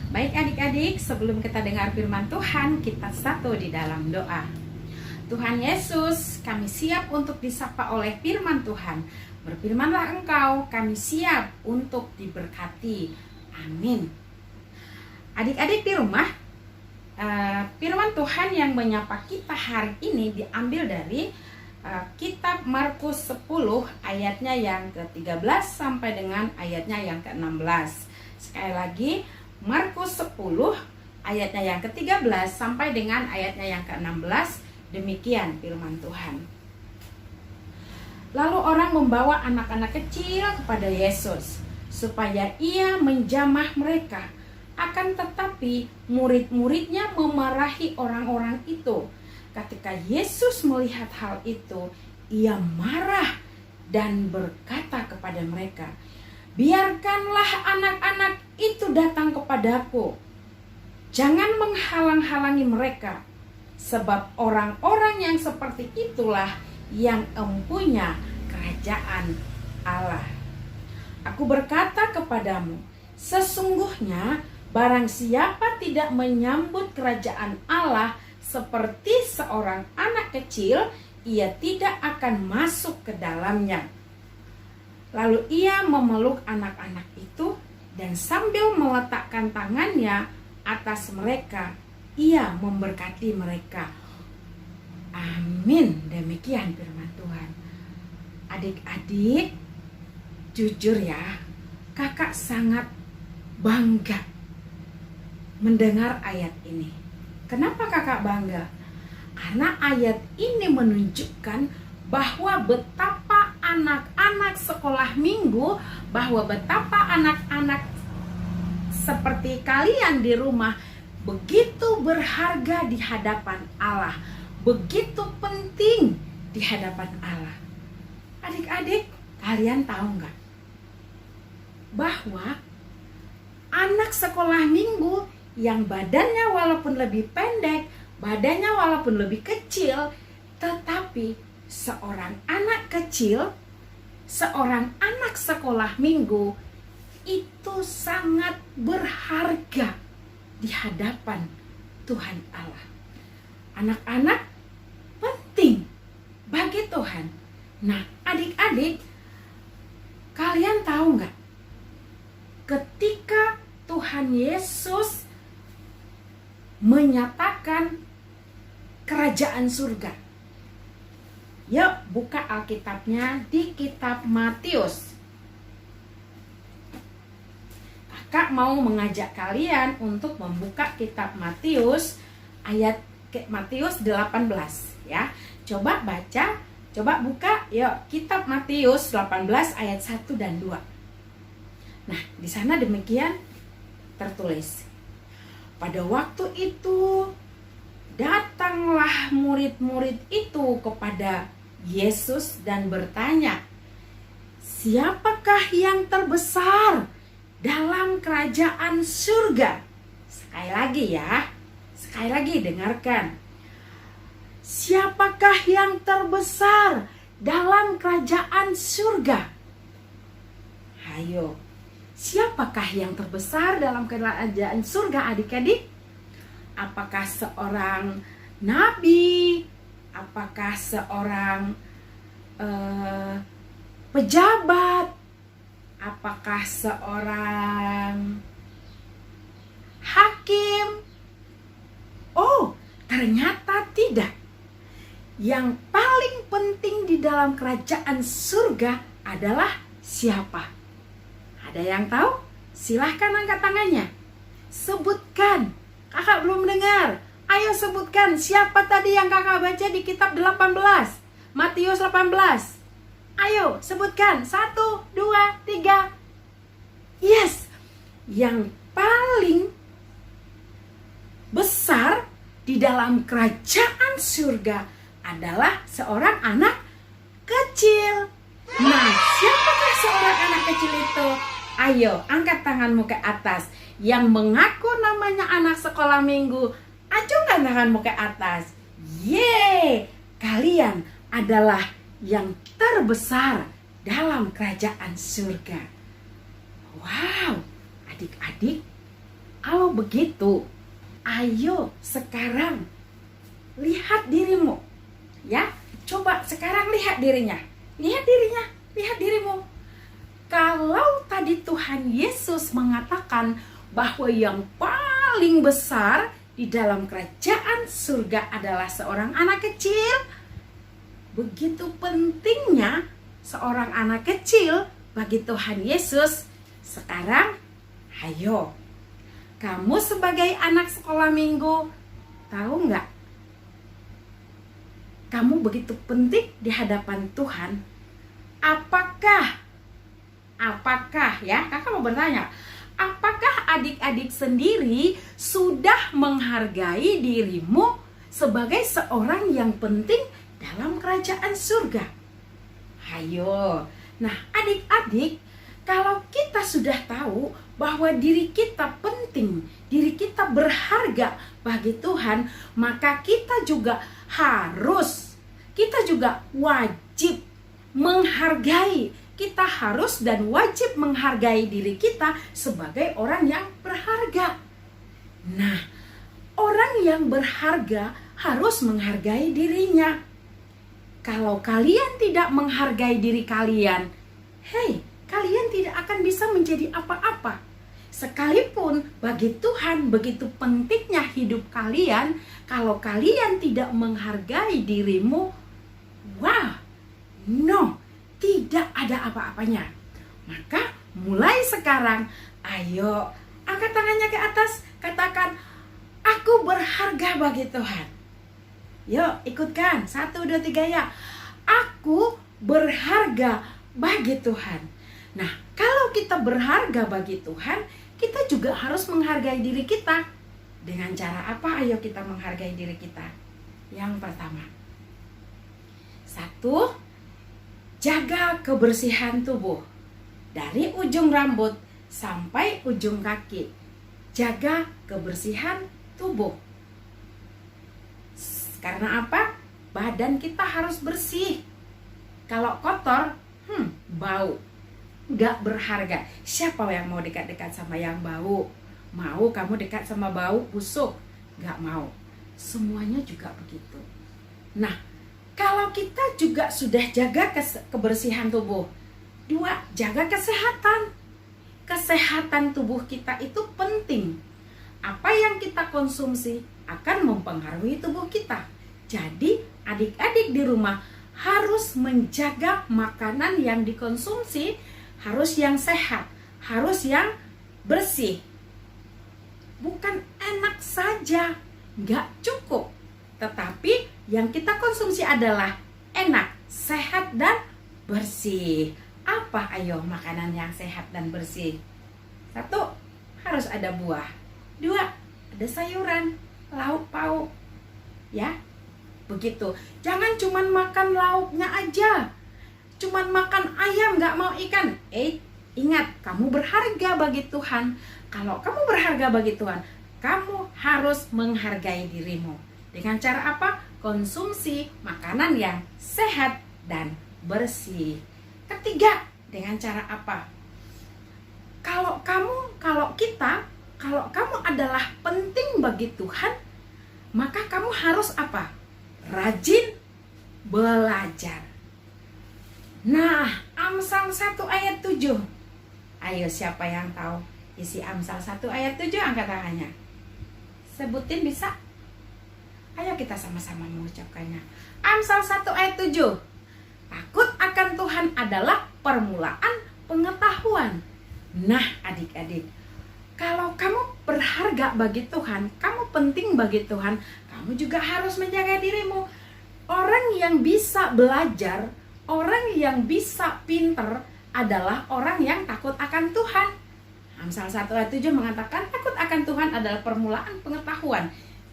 Baik adik-adik, sebelum kita dengar firman Tuhan, kita satu di dalam doa. Tuhan Yesus, kami siap untuk disapa oleh firman Tuhan. Berfirmanlah Engkau, kami siap untuk diberkati. Amin. Adik-adik di rumah, firman Tuhan yang menyapa kita hari ini diambil dari kitab Markus 10 ayatnya yang ke-13 sampai dengan ayatnya yang ke-16. Sekali lagi, Markus 10 ayatnya yang ke-13 sampai dengan ayatnya yang ke-16. Demikian firman Tuhan. Lalu orang membawa anak-anak kecil kepada Yesus supaya ia menjamah mereka. Akan tetapi murid-muridnya memarahi orang-orang itu. Ketika Yesus melihat hal itu, ia marah dan berkata kepada mereka, "Biarkanlah anak-anak itu datang kepadaku. Jangan menghalang-halangi mereka, sebab orang-orang yang seperti itulah yang empunya kerajaan Allah. Aku berkata kepadamu, sesungguhnya barang siapa tidak menyambut kerajaan Allah seperti seorang anak kecil, ia tidak akan masuk ke dalamnya." Lalu ia memeluk anak-anak itu dan sambil meletakkan tangannya atas mereka, ia memberkati mereka. Amin. Demikian firman Tuhan. Adik-adik, jujur ya, kakak sangat bangga mendengar ayat ini. Kenapa kakak bangga? Karena ayat ini menunjukkan bahwa betapa anak-anak sekolah minggu, bahwa betapa anak-anak seperti kalian di rumah begitu berharga di hadapan Allah, begitu penting di hadapan Allah. Adik-adik, kalian tahu nggak bahwa anak sekolah minggu yang badannya walaupun lebih pendek, badannya walaupun lebih kecil, tetapi seorang anak kecil, seorang anak sekolah minggu itu sangat berharga di hadapan Tuhan Allah. Anak-anak penting bagi Tuhan. Nah, adik-adik, kalian tahu nggak? Ketika Tuhan Yesus menyatakan kerajaan surga, yuk buka Alkitabnya di kitab Matius. Kakak mau mengajak kalian untuk membuka kitab Matius ayat Matius 18 ya. Coba baca, coba buka yuk kitab Matius 18 ayat 1 dan 2. Nah, di sana demikian tertulis. Pada waktu itu datanglah murid-murid itu kepada Yesus dan bertanya, "Siapakah yang terbesar dalam kerajaan surga?" Sekali lagi ya, sekali lagi dengarkan. Siapakah yang terbesar dalam kerajaan surga? Ayo, siapakah yang terbesar dalam kerajaan surga adik-adik? Apakah seorang nabi? Apakah seorang pejabat? Apakah seorang hakim? Oh, ternyata tidak. Yang paling penting di dalam kerajaan surga adalah siapa? Ada yang tahu? Silahkan angkat tangannya. Sebutkan. Kakak belum dengar. Ayo sebutkan siapa tadi yang kakak baca di kitab 18, Matius 18. Ayo sebutkan, 1, 2, 3. Yes, yang paling besar di dalam kerajaan surga adalah seorang anak kecil. Nah, siapakah seorang anak kecil itu? Ayo angkat tanganmu ke atas. Yang mengaku namanya anak sekolah minggu, acungkan tanganmu ke atas. Yeay, kalian adalah yang terbesar dalam kerajaan surga. Wow, adik-adik, Kalau begitu, ayo sekarang lihat dirimu. Ya, coba sekarang lihat dirinya. Lihat dirinya, lihat dirimu. Kalau tadi Tuhan Yesus mengatakan bahwa yang paling besar di dalam kerajaan surga adalah seorang anak kecil, begitu pentingnya seorang anak kecil bagi Tuhan Yesus. Sekarang, ayo, kamu sebagai anak sekolah minggu, tahu nggak? Kamu begitu penting di hadapan Tuhan. Apakah ya, kakak mau bertanya, apakah adik-adik sendiri sudah menghargai dirimu sebagai seorang yang penting dalam kerajaan surga? Ayo, nah adik-adik, kalau kita sudah tahu bahwa diri kita penting, diri kita berharga bagi Tuhan, maka kita juga wajib menghargai. Kita harus dan wajib menghargai diri kita sebagai orang yang berharga. Nah, orang yang berharga harus menghargai dirinya. Kalau kalian tidak menghargai diri kalian, kalian tidak akan bisa menjadi apa-apa. Sekalipun bagi Tuhan begitu pentingnya hidup kalian, kalau kalian tidak menghargai dirimu, tidak ada apa-apanya. Maka mulai sekarang, ayo angkat tangannya ke atas, katakan, aku berharga bagi Tuhan. Yuk ikutkan, 1, 2, 3 ya. Aku berharga bagi Tuhan. Nah, kalau kita berharga bagi Tuhan, kita juga harus menghargai diri kita. Dengan cara apa? Ayo kita menghargai diri kita. Yang pertama, 1, jaga kebersihan tubuh. Dari ujung rambut sampai ujung kaki. Jaga kebersihan tubuh. Karena apa? Badan kita harus bersih. Kalau kotor, bau. Gak berharga. Siapa yang mau dekat-dekat sama yang bau? Mau kamu dekat sama bau busuk? Gak mau. Semuanya juga begitu. Nah, kalau kita juga sudah jaga kebersihan tubuh. 2, jaga kesehatan. Kesehatan tubuh kita itu penting. Apa yang kita konsumsi akan mempengaruhi tubuh kita. Jadi, adik-adik di rumah harus menjaga makanan yang dikonsumsi, harus yang sehat, harus yang bersih. Bukan enak saja, nggak cukup. Tetapi yang kita konsumsi adalah enak, sehat, dan bersih. Apa ayo makanan yang sehat dan bersih? 1, harus ada buah. 2, ada sayuran, lauk pauk. Ya, begitu. Jangan cuman makan lauknya aja. Cuman makan ayam, gak mau ikan. Ingat, kamu berharga bagi Tuhan. Kalau kamu berharga bagi Tuhan, kamu harus menghargai dirimu. Dengan cara apa? Konsumsi makanan yang sehat dan bersih. Ketiga, dengan cara apa? Kalau kamu adalah penting bagi Tuhan, maka kamu harus apa? Rajin belajar. Nah, Amsal 1 ayat 7. Ayo, siapa yang tahu isi Amsal 1 ayat 7? Angkat tangannya. Sebutin bisa? Ayo kita sama-sama mengucapkannya. Amsal 1 ayat 7. Takut akan Tuhan adalah permulaan pengetahuan. Nah, adik-adik, kalau kamu berharga bagi Tuhan, kamu penting bagi Tuhan, kamu juga harus menjaga dirimu. Orang yang bisa belajar, orang yang bisa pinter adalah orang yang takut akan Tuhan. Amsal 1 ayat 7 mengatakan takut akan Tuhan adalah permulaan pengetahuan.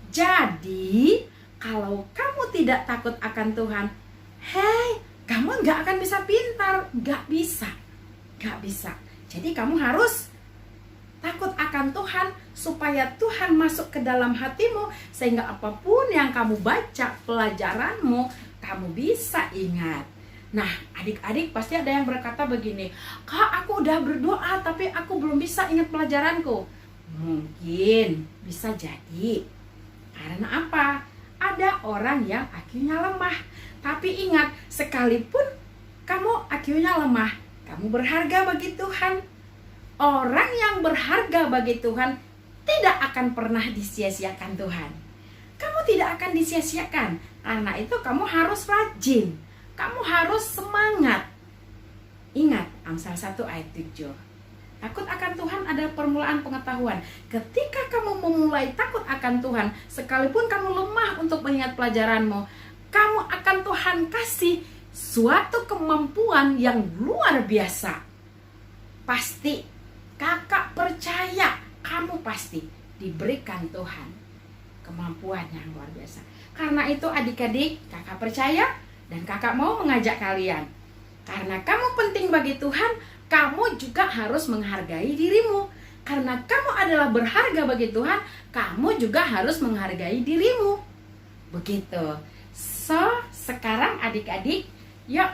Jadi, kalau kamu tidak takut akan Tuhan, kamu nggak akan bisa pintar. Nggak bisa. Jadi kamu harus takut akan Tuhan supaya Tuhan masuk ke dalam hatimu, sehingga apapun yang kamu baca, pelajaranmu, kamu bisa ingat. Nah, adik-adik pasti ada yang berkata begini, Kak, aku udah berdoa tapi aku belum bisa ingat pelajaranku. mungkin bisa jadi. Karena apa? Ada orang yang IQ-nya lemah. Tapi ingat, sekalipun kamu IQ-nya lemah, kamu berharga bagi Tuhan. Orang yang berharga bagi Tuhan tidak akan pernah disia-siakan Tuhan. Kamu tidak akan disia-siakan. Karena itu kamu harus rajin. Kamu harus semangat. Ingat, Amsal 1 ayat 7. Takut akan Tuhan adalah permulaan pengetahuan. Ketika kamu memulai takut akan Tuhan, sekalipun kamu lemah untuk mengingat pelajaranmu, kamu akan Tuhan kasih suatu kemampuan yang luar biasa. Pasti, kakak percaya, kamu pasti diberikan Tuhan kemampuan yang luar biasa. Karena itu adik-adik, kakak percaya dan kakak mau mengajak kalian. Karena kamu penting bagi Tuhan, kamu juga harus menghargai dirimu. Karena kamu adalah berharga bagi Tuhan, kamu juga harus menghargai dirimu. Begitu. So, sekarang adik-adik, yuk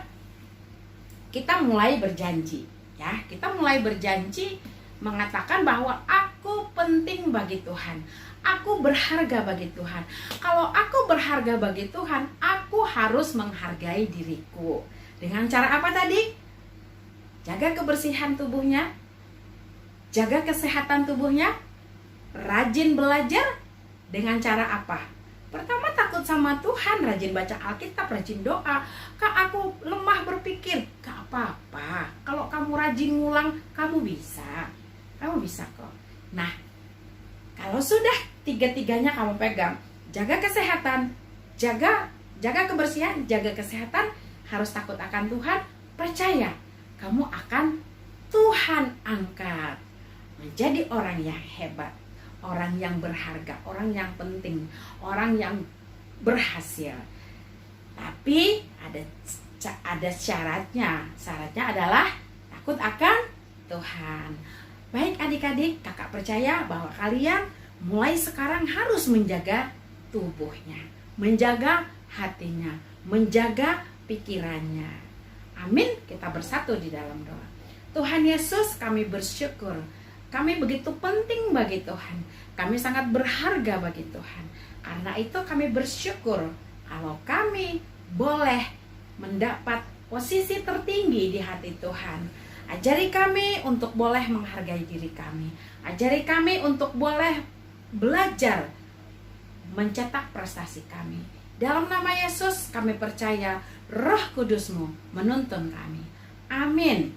kita mulai berjanji. Ya, kita mulai berjanji mengatakan bahwa aku penting bagi Tuhan. Aku berharga bagi Tuhan. Kalau aku berharga bagi Tuhan, aku harus menghargai diriku. Dengan cara apa tadi? Jaga kebersihan tubuhnya, jaga kesehatan tubuhnya, rajin belajar. Dengan cara apa? Pertama, takut sama Tuhan, rajin baca Alkitab, rajin doa. Kak, aku lemah berpikir. Gak apa-apa, kalau kamu rajin ngulang, kamu bisa. Kamu bisa kok. Nah, kalau sudah tiga-tiganya kamu pegang, jaga kesehatan, jaga kebersihan, jaga kesehatan, harus takut akan Tuhan, percaya kamu akan Tuhan angkat menjadi orang yang hebat, orang yang berharga, orang yang penting, orang yang berhasil. Tapi ada syaratnya. Syaratnya adalah takut akan Tuhan. Baik adik-adik, kakak percaya bahwa kalian mulai sekarang harus menjaga tubuhnya, menjaga hatinya, menjaga pikirannya. Amin. Kita bersatu di dalam doa. Tuhan Yesus, kami bersyukur. Kami begitu penting bagi Tuhan. Kami sangat berharga bagi Tuhan. Karena itu kami bersyukur kalau kami boleh mendapat posisi tertinggi di hati Tuhan. Ajari kami untuk boleh menghargai diri kami. Ajari kami untuk boleh belajar mencetak prestasi kami. Dalam nama Yesus kami percaya Roh Kudus-Mu menuntun kami. Amin.